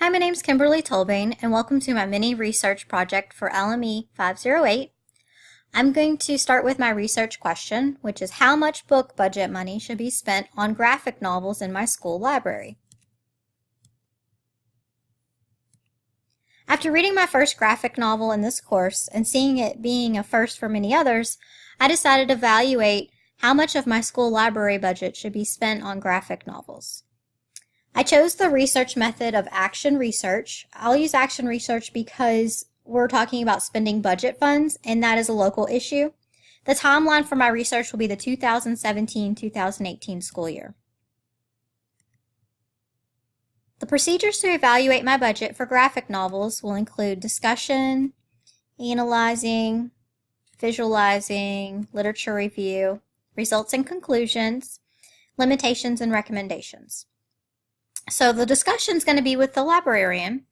Hi, my name's Kimberly Tullbane, and welcome to my mini research project for LME 508. I'm going to start with my research question, which is how much book budget money should be spent on graphic novels in my school library? After reading my first graphic novel in this course and seeing it being a first for many others, I decided to evaluate how much of my school library budget should be spent on graphic novels. I chose the research method of action research. I'll use action research because we're talking about spending budget funds, and that is a local issue. The timeline for my research will be the 2017-2018 school year. The procedures to evaluate my budget for graphic novels will include discussion, analyzing, visualizing, literature review, results and conclusions, limitations and recommendations. So the discussion is going to be with the librarian.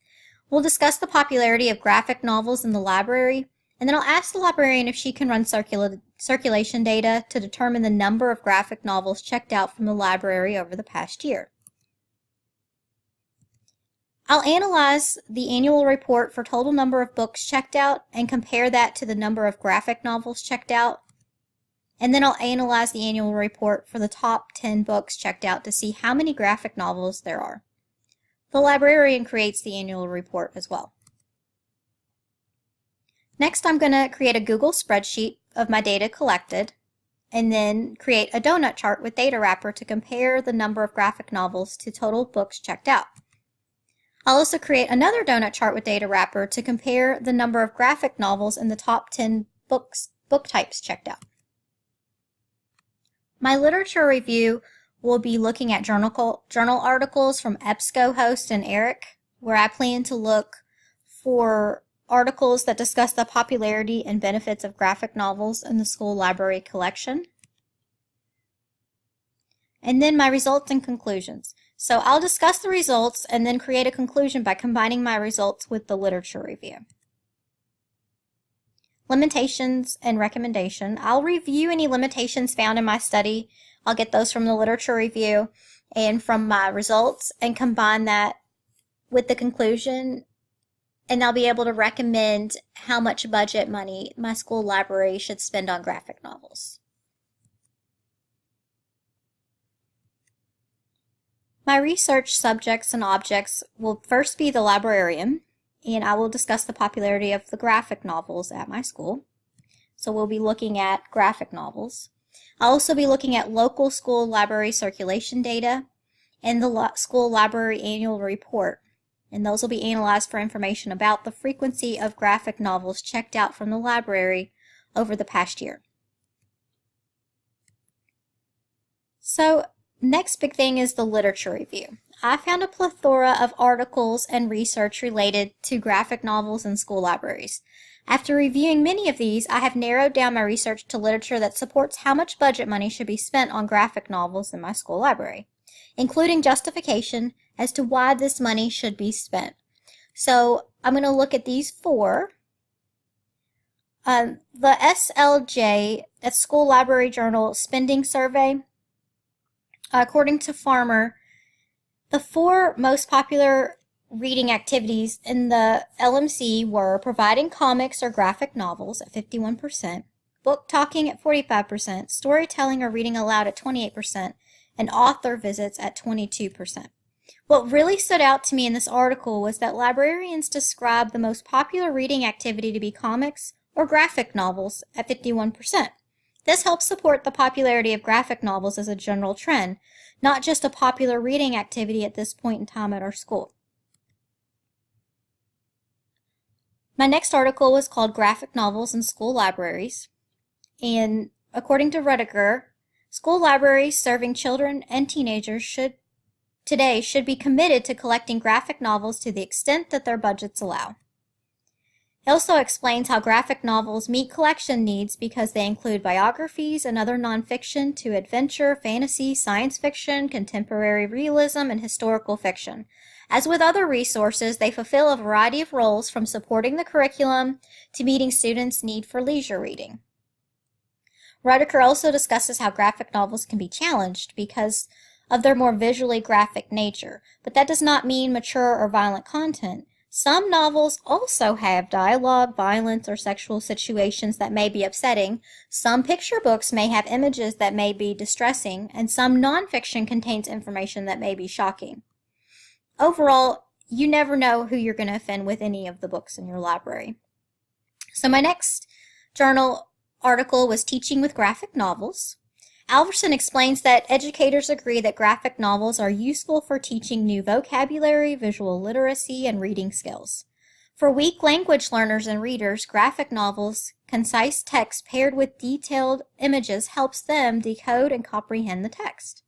We'll discuss the popularity of graphic novels in the library, and then I'll ask the librarian if she can run circulation data to determine the number of graphic novels checked out from the library over the past year. I'll analyze the annual report for total number of books checked out and compare that to the number of graphic novels checked out. And then I'll analyze the annual report for the top 10 books checked out to see how many graphic novels there are. The librarian creates the annual report as well. Next, I'm going to create a Google spreadsheet of my data collected, and then create a donut chart with data wrapper to compare the number of graphic novels to total books checked out. I'll also create another donut chart with data wrapper to compare the number of graphic novels in the top 10 book types checked out. My literature review will be looking at journal articles from EBSCO and Eric, where I plan to look for articles that discuss the popularity and benefits of graphic novels in the school library collection. And then my results and conclusions. So I'll discuss the results and then create a conclusion by combining my results with the literature review. Limitations and recommendation. I'll review any limitations found in my study. I'll get those from the literature review and from my results and combine that with the conclusion, and I'll be able to recommend how much budget money my school library should spend on graphic novels. My research subjects and objects will first be the librarian, and I will discuss the popularity of the graphic novels at my school. So we'll be looking at graphic novels. I'll also be looking at local school library circulation data and the school library annual report. And those will be analyzed for information about the frequency of graphic novels checked out from the library over the past year. So next big thing is the literature review. I found a plethora of articles and research related to graphic novels in school libraries. After reviewing many of these, I have narrowed down my research to literature that supports how much budget money should be spent on graphic novels in my school library, including justification as to why this money should be spent. So I'm going to look at these four. The SLJ, that's School Library Journal Spending Survey. According to Farmer, the four most popular reading activities in the LMC were providing comics or graphic novels at 51%, book talking at 45%, storytelling or reading aloud at 28%, and author visits at 22%. What really stood out to me in this article was that librarians described the most popular reading activity to be comics or graphic novels at 51%. This helps support the popularity of graphic novels as a general trend, not just a popular reading activity at this point in time at our school. My next article was called Graphic Novels in School Libraries, and according to Rudiger, school libraries serving children and teenagers today should be committed to collecting graphic novels to the extent that their budgets allow. It also explains how graphic novels meet collection needs because they include biographies and other nonfiction to adventure, fantasy, science fiction, contemporary realism, and historical fiction. As with other resources, they fulfill a variety of roles from supporting the curriculum to meeting students' need for leisure reading. Rudiger also discusses how graphic novels can be challenged because of their more visually graphic nature, but that does not mean mature or violent content. Some novels also have dialogue, violence, or sexual situations that may be upsetting. Some picture books may have images that may be distressing, and some nonfiction contains information that may be shocking. Overall, you never know who you're going to offend with any of the books in your library. So my next journal article was Teaching with Graphic Novels. Alverson explains that educators agree that graphic novels are useful for teaching new vocabulary, visual literacy, and reading skills. For weak language learners and readers, graphic novels, concise text paired with detailed images helps them decode and comprehend the text.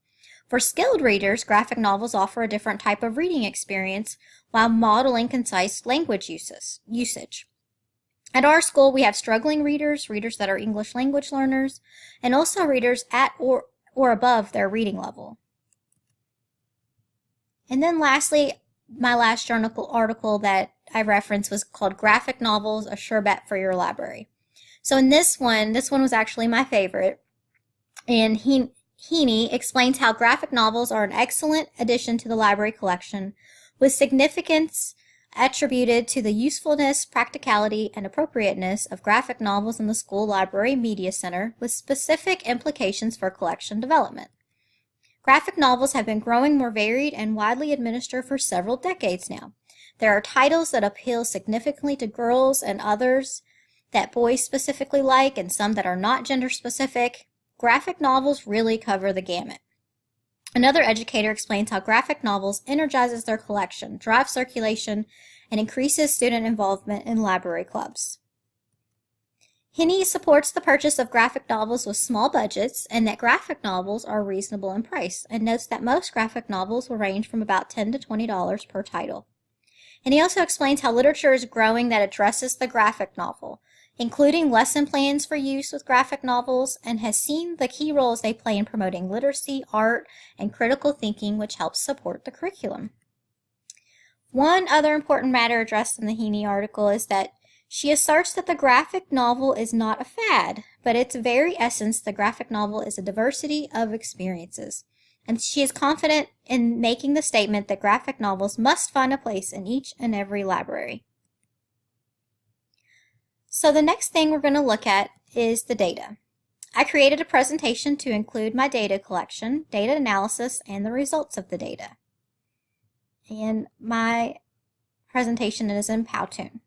For skilled readers, graphic novels offer a different type of reading experience while modeling concise language usage. At our school, we have struggling readers, readers that are English language learners, and also readers at or above their reading level. And then lastly, my last journal article that I referenced was called Graphic Novels, a Sure Bet for Your Library. So in this one was actually my favorite, and Heaney explains how graphic novels are an excellent addition to the library collection, with significance attributed to the usefulness, practicality, and appropriateness of graphic novels in the school library media center, with specific implications for collection development. Graphic novels have been growing more varied and widely administered for several decades now. There are titles that appeal significantly to girls and others that boys specifically like, and some that are not gender specific. Graphic novels really cover the gamut. Another educator explains how graphic novels energizes their collection, drives circulation, and increases student involvement in library clubs. Heaney supports the purchase of graphic novels with small budgets and that graphic novels are reasonable in price, and notes that most graphic novels will range from about $10 to $20 per title. And he also explains how literature is growing that addresses the graphic novel, including lesson plans for use with graphic novels, and has seen the key roles they play in promoting literacy, art, and critical thinking, which helps support the curriculum. One other important matter addressed in the Heaney article is that she asserts that the graphic novel is not a fad, but its very essence, the graphic novel is a diversity of experiences. And she is confident in making the statement that graphic novels must find a place in each and every library. So the next thing we're going to look at is the data. I created a presentation to include my data collection, data analysis, and the results of the data. And my presentation is in Powtoon.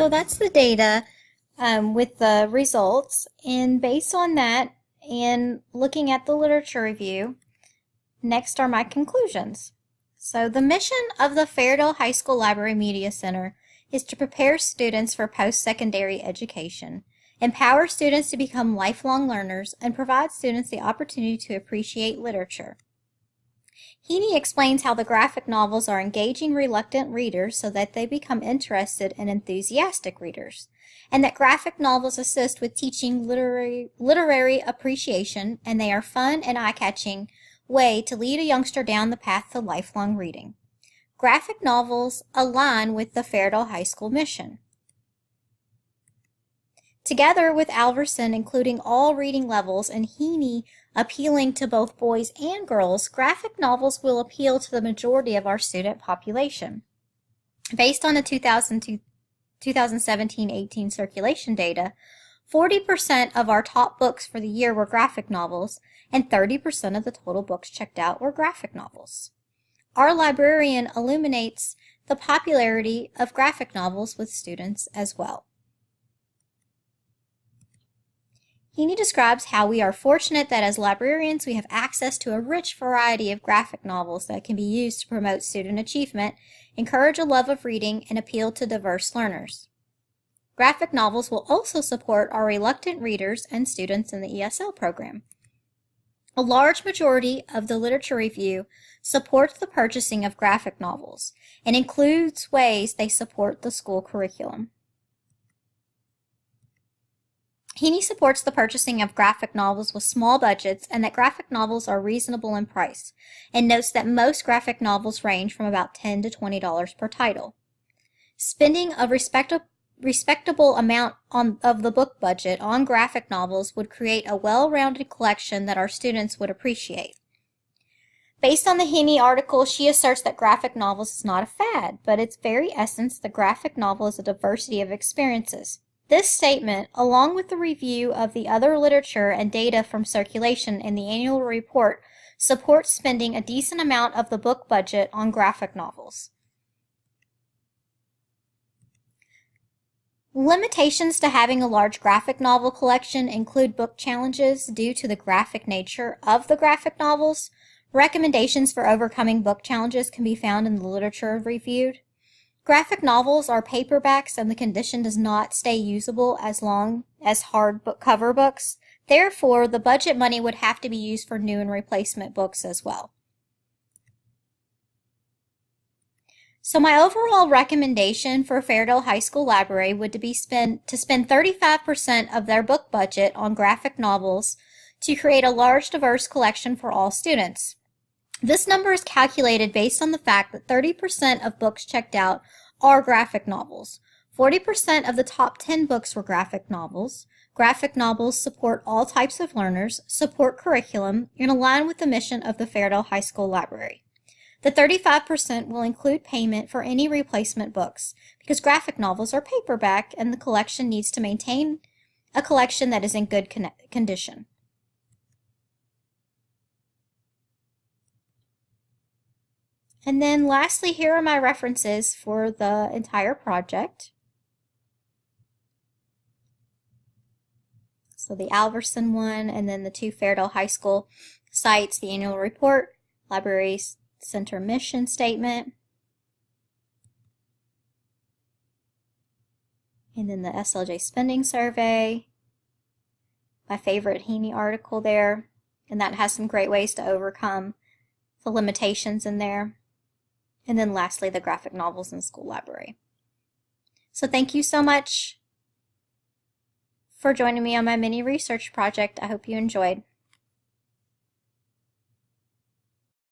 So that's the data with the results, and based on that and looking at the literature review, next are my conclusions. So the mission of the Fairdale High School Library Media Center is to prepare students for post-secondary education, empower students to become lifelong learners, and provide students the opportunity to appreciate literature. Heaney explains how the graphic novels are engaging reluctant readers so that they become interested and enthusiastic readers, and that graphic novels assist with teaching literary appreciation, and they are fun and eye-catching way to lead a youngster down the path to lifelong reading. Graphic novels align with the Fairdale High School mission. Together with Alverson including all reading levels and Heaney appealing to both boys and girls, graphic novels will appeal to the majority of our student population. Based on the 2017-18 circulation data, 40% of our top books for the year were graphic novels, and 30% of the total books checked out were graphic novels. Our librarian illuminates the popularity of graphic novels with students as well. Heaney describes how we are fortunate that as librarians we have access to a rich variety of graphic novels that can be used to promote student achievement, encourage a love of reading, and appeal to diverse learners. Graphic novels will also support our reluctant readers and students in the ESL program. A large majority of the literature review supports the purchasing of graphic novels and includes ways they support the school curriculum. Heaney supports the purchasing of graphic novels with small budgets and that graphic novels are reasonable in price, and notes that most graphic novels range from about $10 to $20 per title. Spending a respectable amount of the book budget on graphic novels would create a well-rounded collection that our students would appreciate. Based on the Heaney article, she asserts that graphic novels is not a fad, but its very essence, the graphic novel is a diversity of experiences. This statement, along with the review of the other literature and data from circulation in the annual report, supports spending a decent amount of the book budget on graphic novels. Limitations to having a large graphic novel collection include book challenges due to the graphic nature of the graphic novels. Recommendations for overcoming book challenges can be found in the literature reviewed. Graphic novels are paperbacks and the condition does not stay usable as long as hardcover books. Therefore, the budget money would have to be used for new and replacement books as well. So my overall recommendation for Fairdale High School Library would be to spend 35% of their book budget on graphic novels to create a large, diverse collection for all students. This number is calculated based on the fact that 30% of books checked out are graphic novels. 40% of the top 10 books were graphic novels. Graphic novels support all types of learners, support curriculum, and align with the mission of the Fairdale High School Library. The 35% will include payment for any replacement books, because graphic novels are paperback and the collection needs to maintain a collection that is in good condition. And then lastly, here are my references for the entire project. So the Alverson one, and then the two Fairdale High School sites, the annual report, Library Center mission statement, and then the SLJ spending survey, my favorite Heaney article there, and that has some great ways to overcome the limitations in there. And then lastly, the graphic novels in school library. So thank you so much for joining me on my mini research project. I hope you enjoyed.